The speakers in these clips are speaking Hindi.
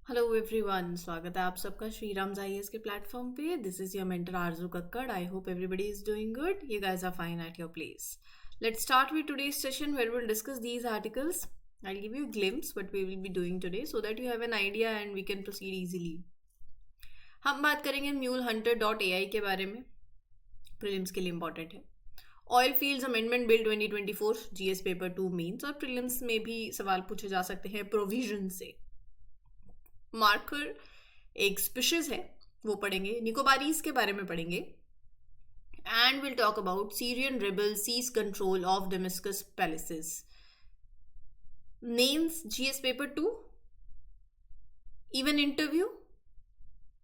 हेलो एवरीवन, स्वागत है आप सबका श्रीराम आईएएस के प्लेटफॉर्म पे। This is your mentor Arzoo Kakkar. I hope everybody is doing good. You guys are fine at your place. Let's start with today's session where will discuss these articles. I'll give you a glimpse what we will be doing today so that you have an idea and we can proceed easily. हम बात करेंगे mulehunter.ai के बारे में. प्रीलिम्स के लिए इंपॉर्टेंट है. Oil fields amendment bill 2024 GS paper 2 mains और प्रीलिम्स में भी सवाल पूछे जा सकते हैं प्रोविजन से. मार्कर एक स्पीशीज है, वो पढ़ेंगे. निकोबारीज के बारे में पढ़ेंगे. And will talk about Syrian rebel seize control of Damascus palaces. Mains GS paper 2, even interview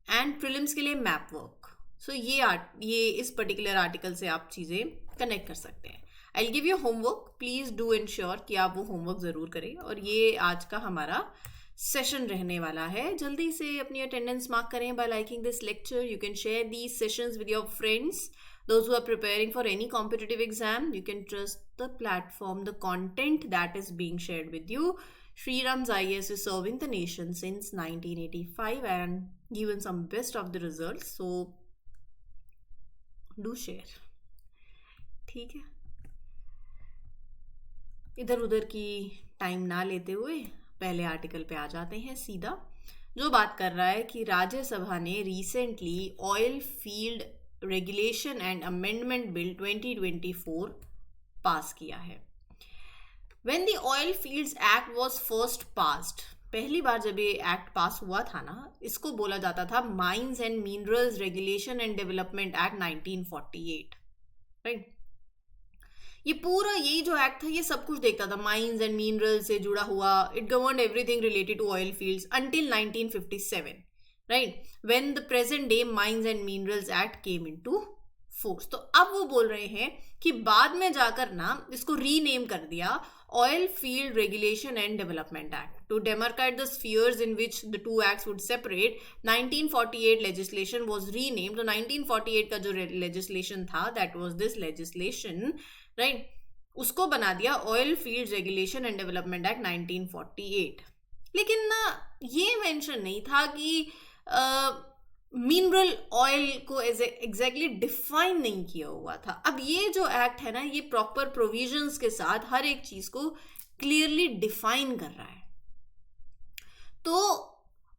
and prelims के लिए मैप वर्क. सो ये इस पर्टिकुलर आर्टिकल से आप चीज़ें कनेक्ट कर सकते हैं. I will give you homework. Please do ensure कि आप वो होमवर्क ज़रूर करें. और ये आज का हमारा सेशन रहने वाला है. जल्दी से अपनी अटेंडेंस मार्क करें bye liking this lecture. You can share these sessions with your friends, those who are preparing for any competitive exam. You can trust the platform, the content that is being shared with you. Shriram's IAS is serving the nation since 1985 and given some best of the results. So do share. ठीक है, इधर उधर की टाइम ना लेते हुए पहले आर्टिकल पे आ जाते हैं सीधा, जो बात कर रहा है कि राज्यसभा ने recently oil field regulation and amendment bill 2024 पास किया है. When the oil fields act was first passed, पहली बार जब ये एक्ट पास हुआ था ना, इसको बोला जाता था mines and minerals regulation and development act 1948. Right. ये पूरा यही जो एक्ट था ये सब कुछ देखता था, माइंस एंड मिनरल से जुड़ा हुआ. It govern everything related to oil fields until 1957, right, when the present day mines and minerals act came into force. तो अब वो बोल रहे हैं कि बाद में जाकर ना इसको रीनेम कर दिया oil field regulation and development act to demarcate the spheres in which the two acts would separate. 1948 legislation was renamed. तो 1948 का जो लेजिस्लेशन था that was this legislation, right, उसको बना दिया oil field regulation and development act 1948. लेकिन ना ये मेंशन नहीं था कि मिनरल ऑयल को एग्जैक्टली डिफाइन नहीं किया हुआ था. अब ये जो एक्ट है ना, ये प्रॉपर प्रोविजंस के साथ हर एक चीज को क्लियरली डिफाइन कर रहा है. तो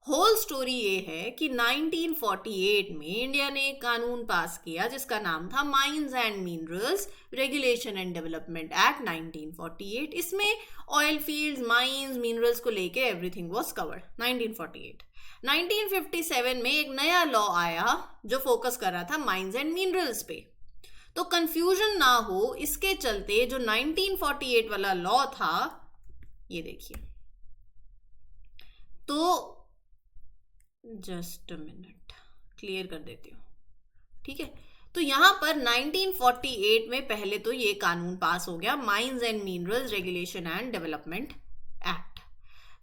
होल स्टोरी ये है कि 1948 में इंडिया ने एक कानून पास किया जिसका नाम था mines and minerals regulation and development act 1948. इसमें ऑयल फील्ड्स, माइंस, मिनरल्स को लेके एवरीथिंग वाज कवर्ड. 1948. 1957 में एक नया लॉ आया जो फोकस कर रहा था माइंस एंड मिनरल्स पे. तो कंफ्यूजन ना हो इसके चलते जो 1948 वाला लॉ था, ये देखिए. तो जस्ट अ मिनट, क्लियर कर देती हूँ. ठीक है. तो यहां पर 1948 में पहले तो ये कानून पास हो गया, mines and minerals regulation and development act.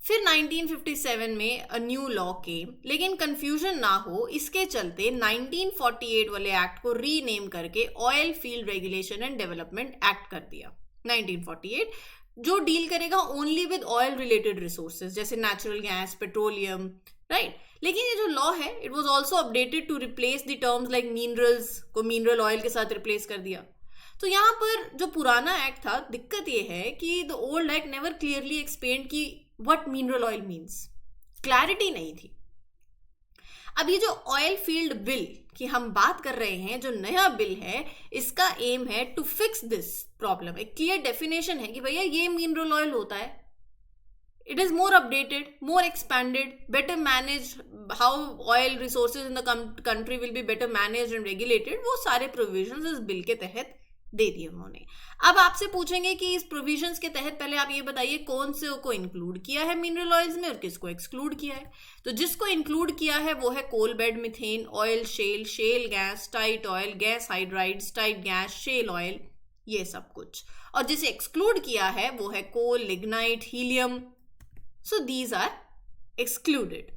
फिर 1957 में अ न्यू लॉ केम. लेकिन कंफ्यूजन ना हो इसके चलते 1948 वाले एक्ट को रीनेम करके oil field regulation and development act कर दिया 1948, जो डील करेगा only with oil related resources जैसे नेचुरल गैस, पेट्रोलियम, राइट. लेकिन ये जो लॉ है it was also updated to replace the terms like minerals को मिनरल ऑयल के साथ रिप्लेस कर दिया. तो यहाँ पर जो पुराना एक्ट था, दिक्कत ये है कि the old act never clearly explained कि what mineral oil means. Clarity नहीं थी. अब ये जो ऑयल फील्ड बिल की हम बात कर रहे हैं, जो नया बिल है, इसका एम है टू फिक्स दिस प्रॉब्लम. एक क्लियर डेफिनेशन है कि भैया ये मिनरल ऑयल होता है. It is more updated, more expanded, better managed. How oil resources in the country will be better managed and regulated, वो सारे provisions इस बिल के तहत दे दिए उन्होंने. अब आपसे पूछेंगे कि इस प्रोविजंस के तहत पहले आप ये बताइए कौन से को इंक्लूड किया है मिनरल ऑयल्स में और किसको एक्सक्लूड किया है. तो जिसको इंक्लूड किया है वो है coal bed methane, oil shale, shale gas, tight oil, gas hydrides, tight gas, shale oil, ये सब कुछ. और जिसे एक्सक्लूड किया है वो है coal, lignite, helium. So these are excluded.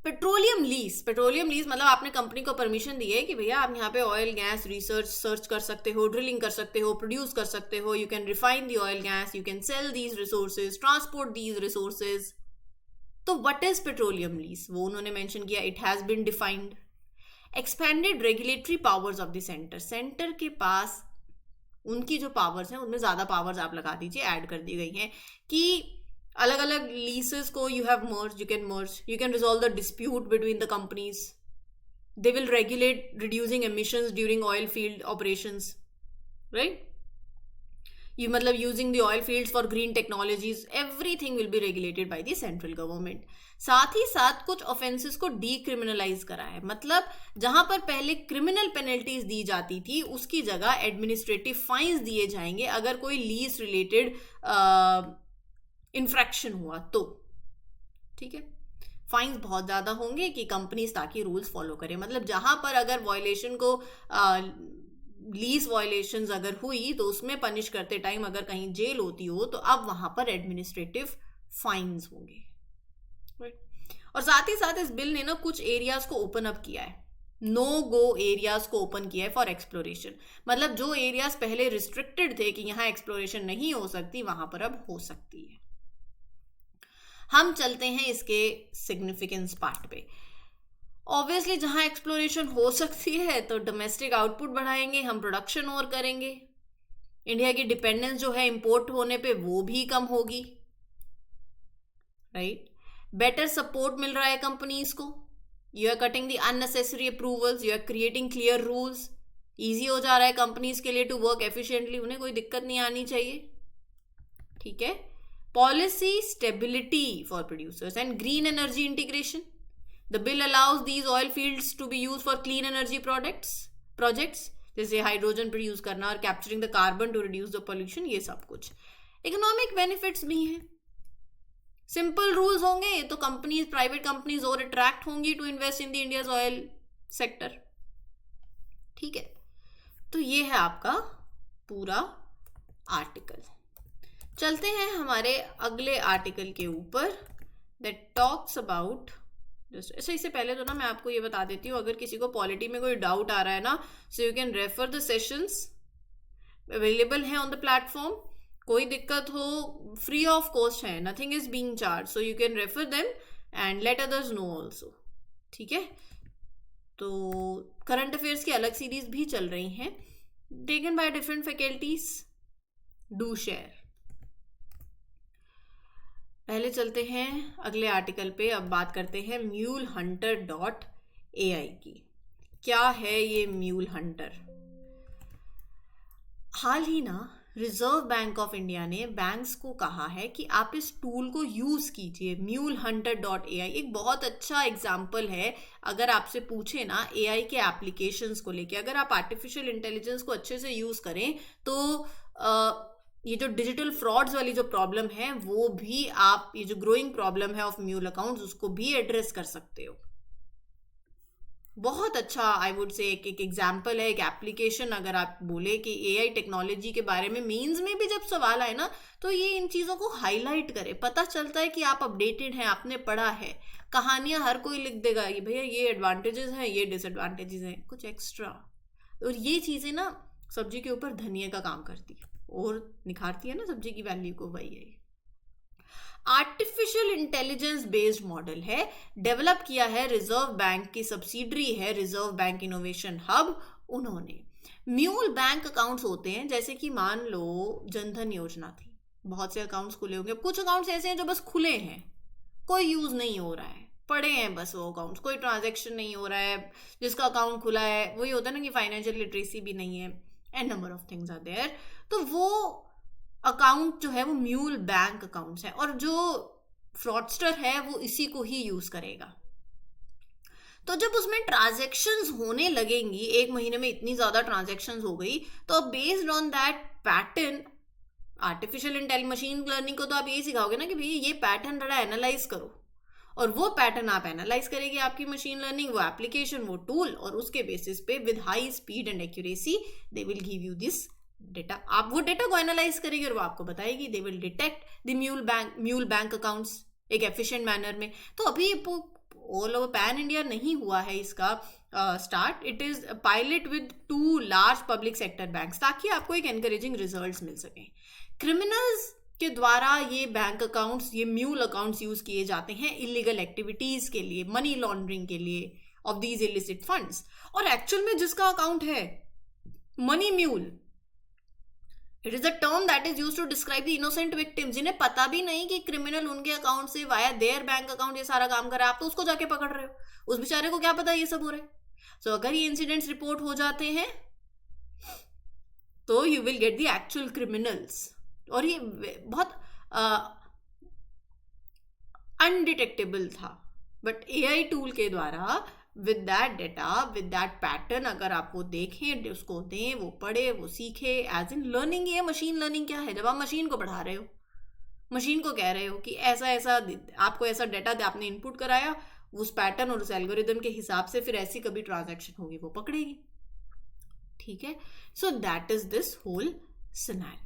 Petroleum lease मतलब आपने कंपनी को परमिशन दी है कि भैया आप यहाँ पे ऑयल गैस रिसर्च सर्च कर सकते हो, ड्रिलिंग कर सकते हो, प्रोड्यूस कर सकते हो, you can refine the oil gas, you can sell these resources, transport these resources. तो व्हाट इज पेट्रोलियम लीज, वो उन्होंने मेंशन किया, it has been defined. Expanded regulatory powers of the centre, centre के पास उनकी जो पावर्स हैं उनमें ज़्यादा पावर्स आप लगा दीजिए, ऐड कर दी गई हैं कि अलग अलग लीसेस को you have merge, you can resolve the dispute between the companies, they will regulate reducing emissions during oil field operations, right, you मतलब using the oil fields for green technologies, everything will be regulated by the central government। साथ ही साथ कुछ ऑफेंसेस को डीक्रिमिनलाइज करा है, मतलब जहां पर पहले क्रिमिनल पेनल्टीज दी जाती थी उसकी जगह एडमिनिस्ट्रेटिव फाइन्स दिए जाएंगे अगर कोई लीज रिलेटेड इंफ्रैक्शन हुआ तो, ठीक है। फाइन्स बहुत ज़्यादा होंगे कि कंपनीज ताकि रूल्स फॉलो करें, मतलब जहां पर अगर वायलेशन को लीज वायलेशंस अगर हुई तो उसमें पनिश करते टाइम अगर कहीं जेल होती हो तो अब वहां पर एडमिनिस्ट्रेटिव फाइन्स होंगे, राइट। और साथ ही साथ इस बिल ने ना कुछ एरियाज को ओपन अप किया है, नो गो एरियाज को ओपन किया है फॉर एक्सप्लोरेशन, मतलब जो एरियाज पहले रिस्ट्रिक्टेड थे कि यहाँ एक्सप्लोरेशन नहीं हो सकती वहां पर अब हो सकती है। हम चलते हैं इसके सिग्निफिकेंस पार्ट पे। ऑब्वियसली जहां एक्सप्लोरेशन हो सकती है तो डोमेस्टिक आउटपुट बढ़ाएंगे, हम प्रोडक्शन और करेंगे, इंडिया की डिपेंडेंस जो है इंपोर्ट होने पे वो भी कम होगी, राइट। बेटर सपोर्ट मिल रहा है कंपनीज को, you are cutting the unnecessary approvals, you are creating clear rules, easy हो जा रहा है कंपनीज के लिए टू वर्क एफिशिएंटली, उन्हें कोई दिक्कत नहीं आनी चाहिए, ठीक है। Policy stability for producers and green energy integration, the bill allows these oil fields to be used for clean energy projects जैसे हाइड्रोजन प्रोड्यूस करना और capturing the carbon to reduce the pollution, ये सब कुछ इकोनॉमिक बेनिफिट्स भी हैं। सिंपल रूल्स होंगे तो कंपनीज, प्राइवेट कंपनीज और अट्रैक्ट होंगी to invest in the India's oil sector, ठीक है। तो ये है आपका पूरा आर्टिकल। चलते हैं हमारे अगले आर्टिकल के ऊपर दैट टॉक्स अबाउट जस्ट, इससे पहले तो ना मैं आपको ये बता देती हूँ, अगर किसी को पॉलिटी में कोई डाउट आ रहा है ना, so you can refer the sessions available हैं ऑन द प्लेटफॉर्म, कोई दिक्कत हो फ्री ऑफ कॉस्ट है, nothing is being charge, so you can refer them and let others know also, ठीक है। तो करंट अफेयर्स की अलग सीरीज भी चल रही हैं taken by different faculties, do share. पहले चलते हैं अगले आर्टिकल पे, अब बात करते हैं MuleHunter.ai की। क्या है ये म्यूल हंटर? हाल ही ना रिजर्व बैंक ऑफ इंडिया ने बैंक्स को कहा है कि आप इस टूल को यूज कीजिए। MuleHunter.ai एक बहुत अच्छा एग्जाम्पल है। अगर आपसे पूछे ना AI के एप्लीकेशंस को लेके, अगर आप आर्टिफिशियल इंटेलिजेंस को अच्छे से यूज करें तो ये जो डिजिटल फ्रॉड्स वाली जो प्रॉब्लम है वो भी आप, ये जो ग्रोइंग प्रॉब्लम है ऑफ म्यूल अकाउंट्स, उसको भी एड्रेस कर सकते हो। बहुत अच्छा आई वुड से एक एग्जाम्पल है, एक एप्लीकेशन। अगर आप बोले कि AI टेक्नोलॉजी के बारे में मेंस में भी जब सवाल आए ना, तो ये इन चीज़ों को हाईलाइट करे, पता चलता है कि आप अपडेटेड हैं, आपने पढ़ा है। कहानियां हर कोई लिख देगा कि भैया ये एडवांटेजेस हैं, ये डिसएडवांटेजेस हैं, कुछ एक्स्ट्रा। और ये चीज़ें ना सब्जी के ऊपर धनिया का काम करती है और निखारती है ना सब्जी की वैल्यू को। वही है आर्टिफिशियल इंटेलिजेंस बेस्ड मॉडल है, डेवलप किया है रिजर्व बैंक की सब्सिडरी है रिजर्व बैंक इनोवेशन हब। उन्होंने म्यूल बैंक अकाउंट्स होते हैं, जैसे कि मान लो जनधन योजना थी, बहुत से अकाउंट्स खुले होंगे, कुछ अकाउंट्स ऐसे हैं जो बस खुले हैं, कोई यूज नहीं हो रहा है, पड़े हैं बस वो अकाउंट्स, कोई ट्रांजैक्शन नहीं हो रहा है। जिसका अकाउंट खुला है वही होता है ना कि फाइनेंशियल लिटरेसी भी नहीं है, and number of things are there. तो वो अकाउंट जो है वो म्यूल बैंक अकाउंट्स है, और जो फ्रॉडस्टर है वो इसी को ही यूज करेगा। तो जब उसमें ट्रांजैक्शंस होने लगेंगी, एक महीने में इतनी ज्यादा ट्रांजैक्शंस हो गई, तो based on that pattern, artificial intelligence machine learning को तो आप यही सिखाओगे ना कि भैया ये पैटर्न थोड़ा एनालाइज करो, और वो पैटर्न आप एनालाइज करेगी आपकी मशीन लर्निंग, वो एप्लीकेशन, वो टूल, और उसके बेसिस पे with high speed and accuracy they will give you this data. आप वो डेटा को एनालाइज करेगी और वो आपको बताएगी, they will detect the mule bank accounts एक एफिशिएंट मैनर में। तो अभी ऑल ओवर पैन इंडिया नहीं हुआ है इसका start, it is pilot with 2 large public sector banks, ताकि आपको एक एनकरेजिंग रिजल्ट्स मिल सकें। क्रिमिनल्स के द्वारा ये बैंक अकाउंट्स, ये म्यूल अकाउंट्स यूज किए जाते हैं इलीगल एक्टिविटीज के लिए, मनी लॉन्ड्रिंग के लिए ऑफ दीज इलिसिट फंड्स। और एक्चुअल में जिसका अकाउंट है money mule, it is a term that is used to describe the innocent victim, जिन्हें पता भी नहीं कि क्रिमिनल उनके अकाउंट से वाया देयर बैंक अकाउंट ये सारा काम कर रहा है, आप तो उसको जाके पकड़ रहे हो, उस बेचारे को क्या पता ये सब हो रहा है। सो अगर ये इंसिडेंट्स रिपोर्ट हो जाते हैं तो you will get the actual criminals. और ये बहुत अनडिटेक्टेबल था, बट एआई टूल के द्वारा with that data, with that pattern, अगर आप वो देखें, उसको दें, वो पढ़े, वो सीखे, एज इन लर्निंग। ये मशीन लर्निंग क्या है? जब आप मशीन को पढ़ा रहे हो, मशीन को कह रहे हो कि ऐसा ऐसा आपको ऐसा डेटा आपने इनपुट कराया, उस पैटर्न और उस एल्गोरिदम के हिसाब से फिर ऐसी कभी ट्रांजैक्शन होगी वो पकड़ेगी। ठीक है, so that is this whole scenario.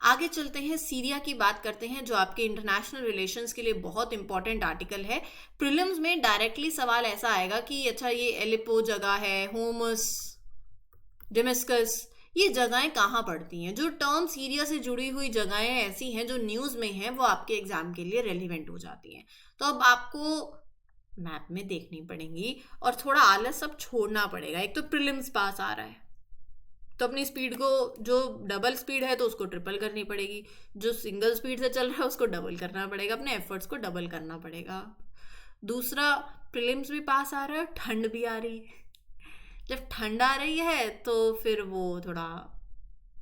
आगे चलते हैं, सीरिया की बात करते हैं, जो आपके इंटरनेशनल रिलेशंस के लिए बहुत इंपॉर्टेंट आर्टिकल है। प्रीलिम्स में डायरेक्टली सवाल ऐसा आएगा कि अच्छा ये एलिपो जगह है, होमस, डेमस्कस, ये जगहें कहाँ पड़ती हैं? जो टर्म सीरिया से जुड़ी हुई जगहें ऐसी हैं जो न्यूज़ में हैं, वो आपके एग्जाम के लिए रेलिवेंट हो जाती हैं। तो अब आपको मैप में देखनी पड़ेंगी और थोड़ा आलस सब छोड़ना पड़ेगा। एक तो प्रीलिम्स पास आ रहा है, तो अपनी स्पीड को, जो डबल स्पीड है तो उसको ट्रिपल करनी पड़ेगी, जो सिंगल स्पीड से चल रहा है उसको डबल करना पड़ेगा, अपने एफर्ट्स को डबल करना पड़ेगा। दूसरा, प्रीलिम्स भी पास आ रहा है, ठंड भी आ रही है। जब ठंड आ रही है तो फिर वो थोड़ा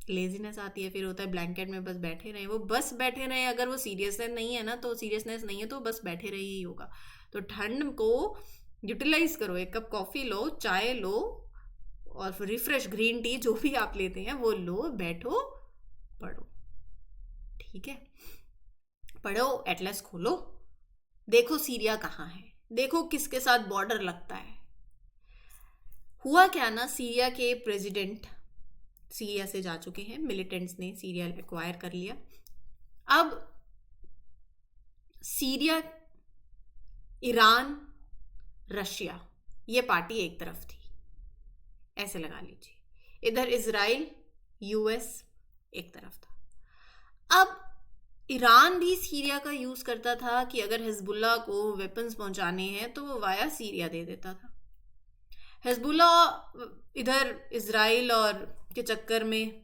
लेजीनेस आती है, फिर होता है ब्लैंकेट में बस बैठे रहें, वो बस बैठे रहें। अगर वो सीरियसनेस नहीं है ना, तो सीरियसनेस नहीं है तो बस बैठे रहे ही होगा। तो ठंड को यूटिलाइज करो, एक कप कॉफ़ी लो, चाय लो, और फिर रिफ्रेश ग्रीन टी जो भी आप लेते हैं वो लो, बैठो, पढ़ो। ठीक है, पढ़ो, एटलस खोलो, देखो सीरिया कहाँ है, देखो किसके साथ बॉर्डर लगता है। हुआ क्या ना, सीरिया के प्रेसिडेंट सीरिया से जा चुके हैं, मिलिटेंट्स ने सीरिया एक्वायर कर लिया। अब सीरिया, ईरान, रशिया, ये पार्टी एक तरफ थी, ऐसे लगा लीजिए। इधर इजराइल, यूएस एक तरफ था। अब ईरान भी सीरिया का यूज करता था कि अगर हिजबुल्ला को वेपन्स पहुंचाने हैं तो वो वाया सीरिया दे देता था। हिजबुल्ला इधर इजराइल और के चक्कर में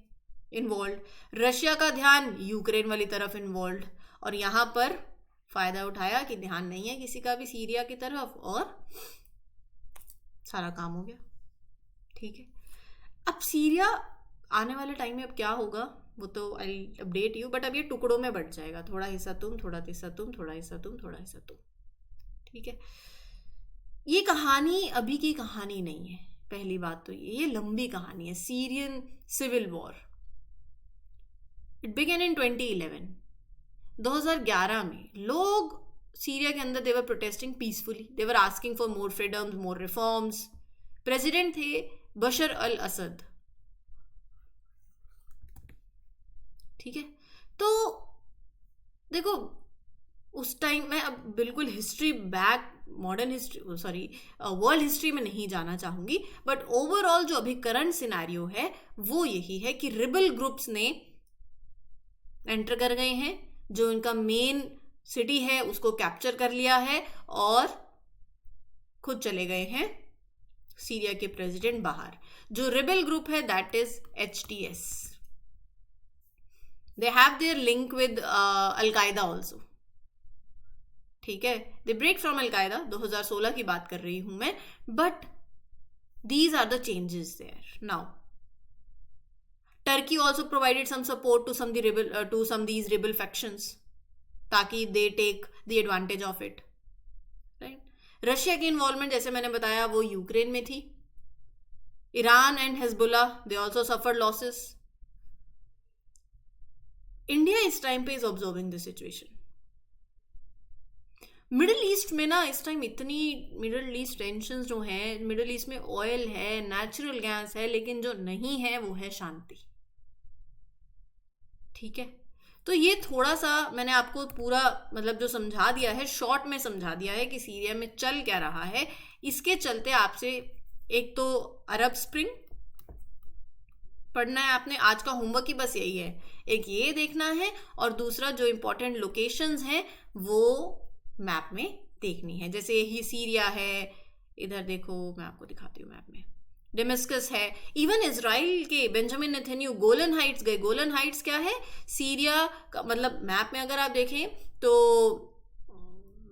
इन्वॉल्व, रशिया का ध्यान यूक्रेन वाली तरफ इन्वॉल्व, और यहाँ पर फायदा उठाया कि ध्यान नहीं है किसी का भी सीरिया की तरफ, और सारा काम हो गया। ठीक है, अब सीरिया आने वाले टाइम में अब क्या होगा वो तो आई अपडेट यू, बट अब ये टुकड़ों में बट जाएगा, थोड़ा हिस्सा तुम, थोड़ा हिस्सा तुम, थोड़ा हिस्सा तुम, थोड़ा हिस्सा तुम। ठीक है, ये कहानी अभी की कहानी नहीं है, पहली बात तो ये लंबी कहानी है। Syrian civil war, it began in 2011। 2011 में लोग सीरिया के अंदर they were protesting peacefully, they were asking for more freedoms, more reforms. President थे बशर अल असद। ठीक है, तो देखो उस टाइम में, अब बिल्कुल history back, modern history, sorry world history में नहीं जाना चाहूंगी, बट ओवरऑल जो अभी करंट सिनेरियो है वो यही है कि रिबल ग्रुप्स ने एंटर कर गए हैं, जो इनका मेन सिटी है उसको कैप्चर कर लिया है और खुद चले गए हैं सीरिया के प्रेसिडेंट बाहर। जो रिबल ग्रुप है that is HTS, they have their link with al Qaeda also. ठीक है, दे ब्रेक फ्रॉम अलकायदा, 2016 की बात कर रही हूं मैं, but these are the changes there now. Turkey also provided some support to some these rebel factions, ताकि they take the advantage of it, right. Russia की इन्वॉल्वमेंट जैसे मैंने बताया वो यूक्रेन में थी। Iran and Hezbollah, they also suffered losses. India इस टाइम पे is observing the situation. Middle East में ना इस टाइम इतनी मिडिल ईस्ट टेंशन जो है, मिडिल ईस्ट में ऑयल है, नेचुरल गैस है, लेकिन जो नहीं है वो है शांति। ठीक है, तो ये थोड़ा सा मैंने आपको पूरा मतलब जो समझा दिया है, शॉर्ट में समझा दिया है कि सीरिया में चल क्या रहा है। इसके चलते आपसे एक तो अरब स्प्रिंग, पढ़ना है आपने, आज का होमवर्क ही बस यही है, एक ये देखना है और दूसरा जो इम्पोर्टेंट लोकेशंस हैं वो मैप में देखनी है। जैसे ही सीरिया है, इधर देखो मैं आपको दिखाती हूँ मैप में, डेमस्कस है, इवन इजराइल के बेंजामिन नेथन्याहू गोलन हाइट्स गए। गोलन हाइट्स क्या है? सीरिया का, मतलब मैप में अगर आप देखें तो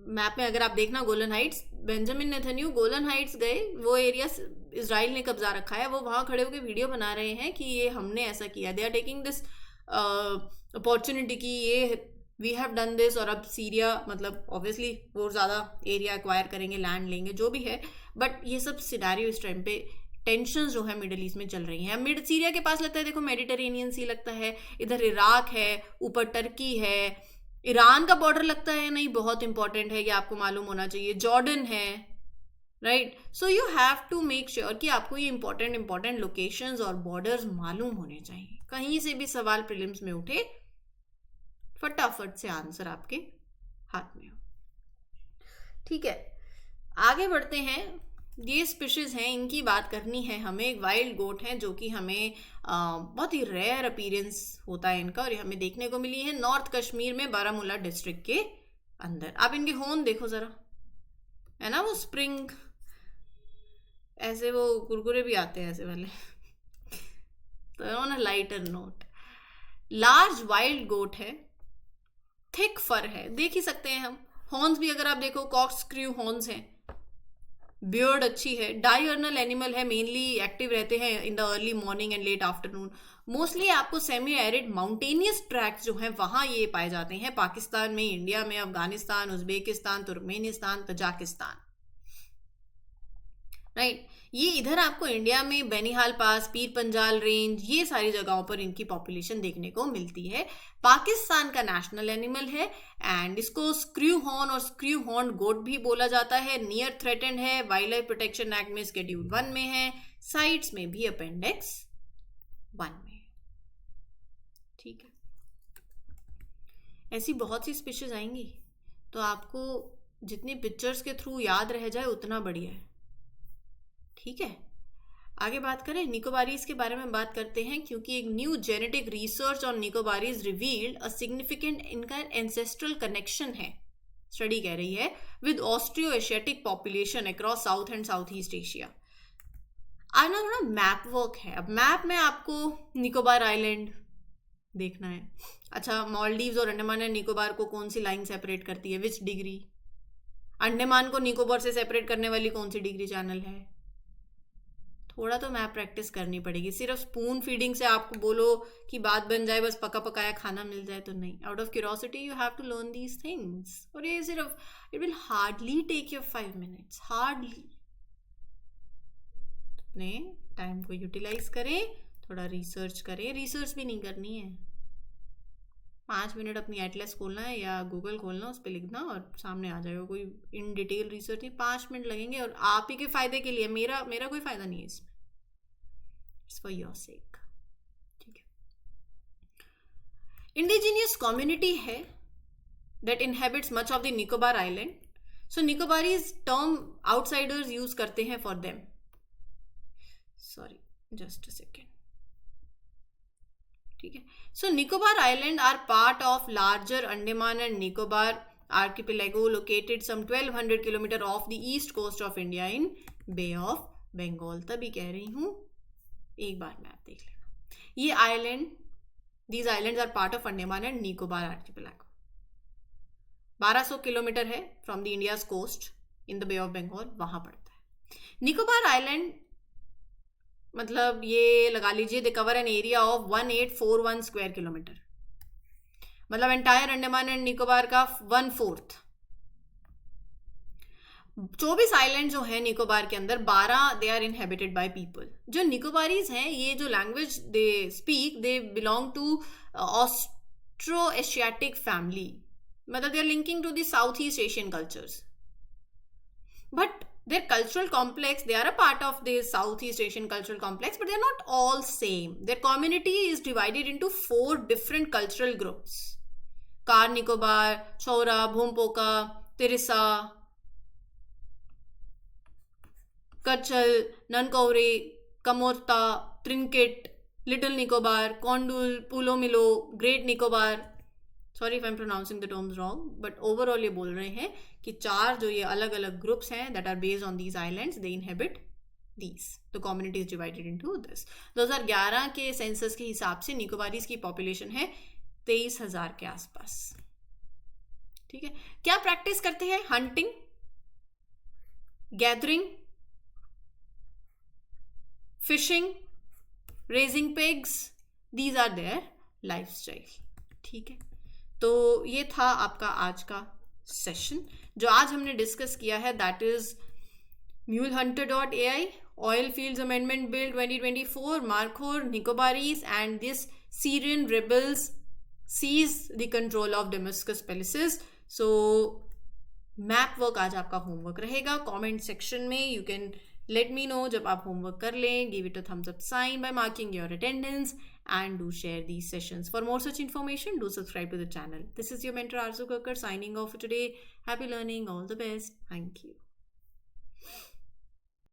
मैप में अगर आप देखना Golan Heights, Benjamin Netanyahu Golan Heights गए, वो एरिया इजराइल ने कब्जा रखा है, वो वहाँ खड़े होकर वीडियो बना रहे हैं कि ये हमने ऐसा किया, they are taking this opportunity कि ये वी हैव डन दिस। और अब सीरिया मतलब ऑब्वियसली वो ज़्यादा एरिया एक्वायर करेंगे, लैंड लेंगे, जो भी है, बट ये सब सिनेरियो इस टाइम पे टेंशन जो है मिडल ईस्ट में चल रही हैं। मिड सीरिया के पास लगता है, देखो मेडिटेरेनियन सी लगता है, इधर इराक है, ऊपर टर्की है, ईरान का बॉर्डर लगता है, नहीं बहुत इंपॉर्टेंट है, ये आपको मालूम होना चाहिए, जॉर्डन है, right. So you have to make sure कि आपको ये इंपॉर्टेंट लोकेशंस और बॉर्डर्स मालूम होने चाहिए। कहीं से भी सवाल प्रीलिम्स में उठे, फटाफट से आंसर आपके हाथ में हो। ठीक है, आगे बढ़ते हैं। ये स्पीशीज हैं, इनकी बात करनी है हमें। एक वाइल्ड गोट है जो कि हमें बहुत ही रेयर अपीयरेंस होता है इनका, और ये हमें देखने को मिली है नॉर्थ कश्मीर में, बारामूला डिस्ट्रिक्ट के अंदर। आप इनके होर्न देखो जरा, है ना वो स्प्रिंग, ऐसे वो कुरकुरे भी आते हैं ऐसे वाले। तो on a lighter note, large wild goat है, थिक फर है, देख ही सकते हैं हम। हॉर्न्स भी अगर आप देखो कॉर्कस्क्रू हॉर्न्स हैं, बियर्ड अच्छी है, डायर्नल एनिमल है, मेनली एक्टिव रहते हैं in the early morning and let afternoon. Mostly आपको सेमी एरिड माउंटेनियस ट्रैक्ट जो हैं वहाँ ये पाए जाते हैं, पाकिस्तान में, इंडिया में, Afghanistan, Uzbekistan, Turkmenistan, Tajikistan, right. ये इधर आपको इंडिया में बेनिहाल पास, पीर पंजाल रेंज, ये सारी जगहों पर इनकी पॉपुलेशन देखने को मिलती है। पाकिस्तान का नेशनल एनिमल है, एंड इसको स्क्रू हॉर्न और स्क्रू हॉर्न गोट भी बोला जाता है। नियर थ्रेटेंड है, वाइल्ड लाइफ प्रोटेक्शन एक्ट में शेड्यूल 1 में है, साइट्स में भी अपेंडिक्स 1 में है। ठीक है, ऐसी बहुत सी स्पीशीज आएंगी, तो आपको जितनी पिक्चर्स के थ्रू याद रह जाए उतना बढ़िया है। ठीक है, आगे बात करें निकोबारीज के बारे में बात करते हैं, क्योंकि एक new genetic research on Nicobarese revealed a significant इनका एंसेस्ट्रल कनेक्शन है, स्टडी कह रही है, with osteo Asiatic population across south and south east Asia. आज ना थोड़ा मैप वर्क है। अब मैप में आपको निकोबार आइलैंड देखना है। अच्छा, मालदीव्स और अंडमान एंड निकोबार को कौन सी लाइन सेपरेट करती है, विच डिग्री? अंडमान को निकोबार से सेपरेट करने वाली कौन सी डिग्री चैनल है? थोड़ा तो मैप प्रैक्टिस करनी पड़ेगी। सिर्फ स्पून फीडिंग से आपको बोलो कि बात बन जाए, बस पका पकाया खाना मिल जाए, तो नहीं। Out of curiosity you have to learn these things. और ये सिर्फ it will hardly take your 5 minutes, hardly. अपने टाइम को यूटिलाइज करें, थोड़ा रिसर्च करें। रिसर्च भी नहीं करनी है, 5 मिनट अपनी एटलस खोलना है या गूगल खोलना, उस पर लिखना और सामने आ जाएगा। कोई इन डिटेल रिसर्च नहीं, 5 मिनट लगेंगे और आप ही के फायदे के लिए। मेरा कोई फायदा नहीं है इसमें, इट्स फॉर योर सेक। ठीक है, इंडिजिनियस कम्युनिटी है that inhabits much of the Nicobar island. So Nicobarese term outsiders use करते हैं for them. Sorry, just a second. ठीक है, so Nicobar island are part of larger Andaman and Nicobar archipelago located some 1200 kilometer off the east coast of India in Bay of Bengal. तभी कह रही हूं, एक बार मैप देख लेना। ये island, these islands are part of Andaman and Nicobar archipelago. 1200 kilometer है from the India's coast in the Bay of Bengal, वहां पड़ता है। निकोबार आइलैंड मतलब ये लगा लीजिए they cover an area of 1841 square kilometer, मतलब एंटायर अंडमान एंड निकोबार का 1/4। 24 आइलैंड जो है निकोबार के अंदर, 12 they are inhabited by people. जो निकोबारीज हैं, ये जो language they speak, they belong to Austro Asiatic family, मतलब they are linking to the south east Asian cultures, but their cultural complex, they are a part of the Southeast Asian cultural complex, but they are not all same. Their community is divided into 4 different cultural groups: car Nicobar, छोरा, भूमपोका, तिरिसा, कच्छल, ननकौरे, कमोरता, त्रिंकेट, लिटिल निकोबार, कॉन्डुल, पुलो मिलो, great Nicobar. Sorry if I am pronouncing the terms wrong, but overall ये बोल रहे हैं कि 4 जो ये अलग अलग ग्रुप्स हैं that are based on these islands, they inhabit these. The community is divided into this. 2011 के सेंसस के हिसाब से निकोबारीज की पॉपुलेशन है 23,000 के आसपास. ठीक है. क्या प्रैक्टिस करते हैं? Hunting, gathering, fishing, raising pigs, these are their lifestyle. ठीक है. तो ये था आपका आज का सेशन. जो आज हमने डिस्कस किया है that is MuleHunter.ai, Oil Fields Amendment Bill 2024, Markhor, Nicobaris, and this Syrian rebels seize the control of Damascus palaces. So, map work आज आपका होमवर्क रहेगा. कमेंट सेक्शन में you can let me know जब आप होमवर्क कर लें. Give it a thumbs up sign by marking your attendance and do share these sessions. For more such information, do subscribe to the channel. This is your mentor Arzu Kakar signing off for today. Happy learning. All the best. Thank you.